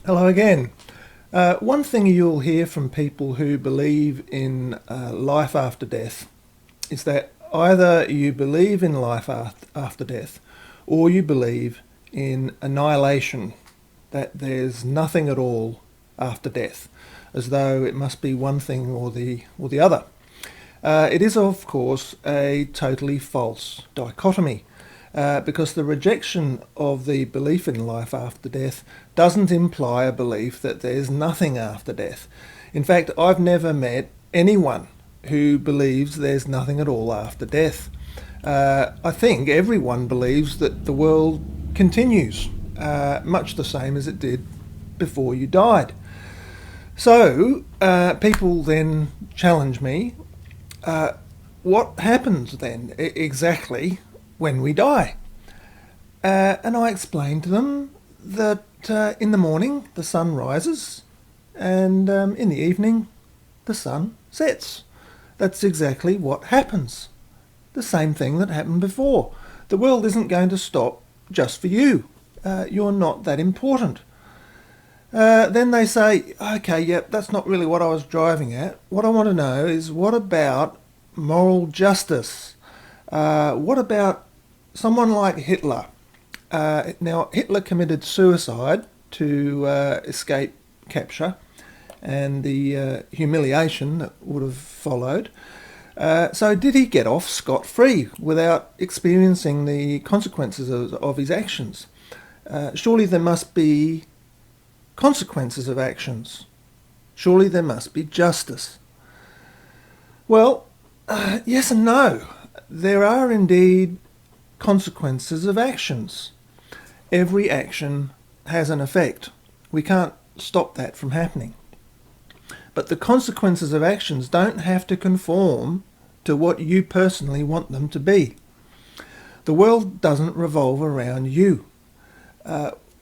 Hello again. One thing you'll hear from people who believe in life after death is that either you believe in life after death or you believe in annihilation, that there's nothing at all after death, as though it must be one thing or the other. It is, of course, a totally false dichotomy. Because the rejection of the belief in life after death doesn't imply a belief that there's nothing after death. In fact, I've never met anyone who believes there's nothing at all after death. I think everyone believes that the world continues, much the same as it did before you died. So, people then challenge me, what happens then exactly when we die? And I explained to them that in the morning the sun rises and in the evening the sun sets. That's exactly what happens. The same thing that happened before. The world isn't going to stop just for you. You're not that important. Then they say, okay, yep, that's not really what I was driving at. What I want to know is, what about moral justice? What about someone like Hitler? Now, Hitler committed suicide to escape capture and the humiliation that would have followed. So did he get off scot-free without experiencing the consequences of his actions? Surely there must be consequences of actions. Surely there must be justice. Well, yes and no. There are indeed consequences of actions. Every action has an effect. We can't stop that from happening. But the consequences of actions don't have to conform to what you personally want them to be. The world doesn't revolve around you.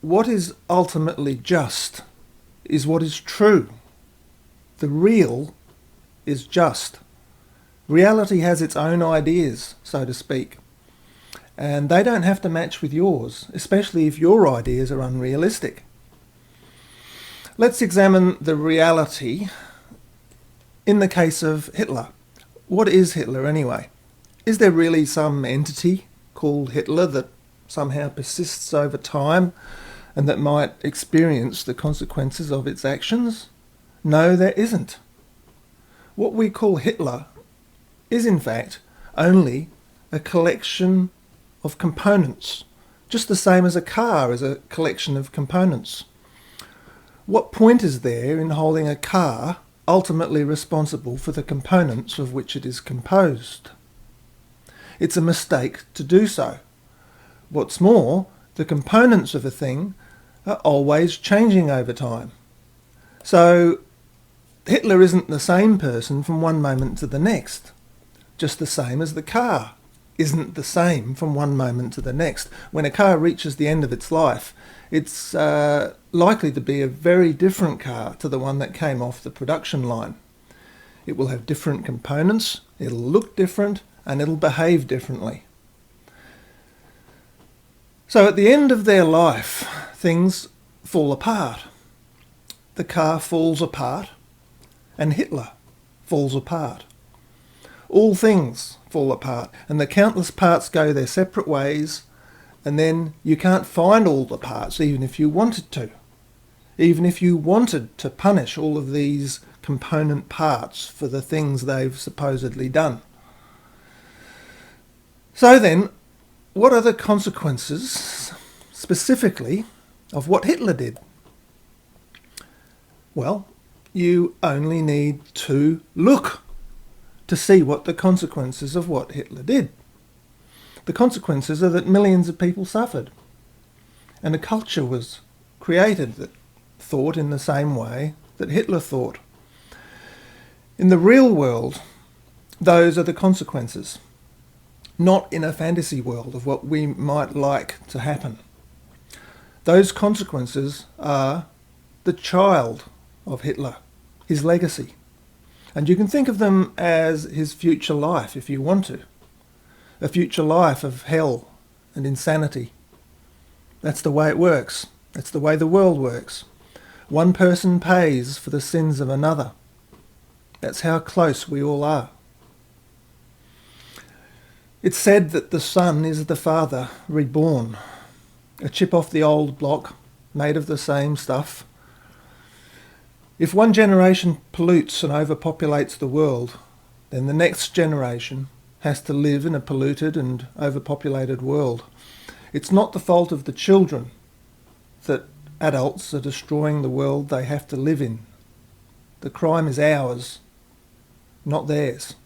What is ultimately just is what is true. The real is just. Reality has its own ideas, so to speak, and they don't have to match with yours, especially if your ideas are unrealistic. Let's examine the reality in the case of Hitler. What is Hitler anyway? Is there really some entity called Hitler that somehow persists over time and that might experience the consequences of its actions? No, there isn't. What we call Hitler is in fact only a collection of components, just the same as a car is a collection of components. What point is there in holding a car ultimately responsible for the components of which it is composed? It's a mistake to do so. What's more, the components of a thing are always changing over time. So Hitler isn't the same person from one moment to the next, just the same as the car isn't the same from one moment to the next. When a car reaches the end of its life, it's likely to be a very different car to the one that came off the production line. It will have different components, it'll look different, and it'll behave differently. So at the end of their life, things fall apart. The car falls apart, and Hitler falls apart. All things fall apart, and the countless parts go their separate ways, and then you can't find all the parts, even if you wanted to. Even if you wanted to punish all of these component parts for the things they've supposedly done. So then, what are the consequences, specifically, of what Hitler did? Well, you only need to look to see what the consequences of what Hitler did. The consequences are that millions of people suffered, and a culture was created that thought in the same way that Hitler thought. In the real world, those are the consequences, not in a fantasy world of what we might like to happen. Those consequences are the child of Hitler, his legacy. And you can think of them as his future life if you want to. A future life of hell and insanity. That's the way it works. That's the way the world works. One person pays for the sins of another. That's how close we all are. It's said that the Son is the Father reborn, a chip off the old block, made of the same stuff. If one generation pollutes and overpopulates the world, then the next generation has to live in a polluted and overpopulated world. It's not the fault of the children that adults are destroying the world they have to live in. The crime is ours, not theirs.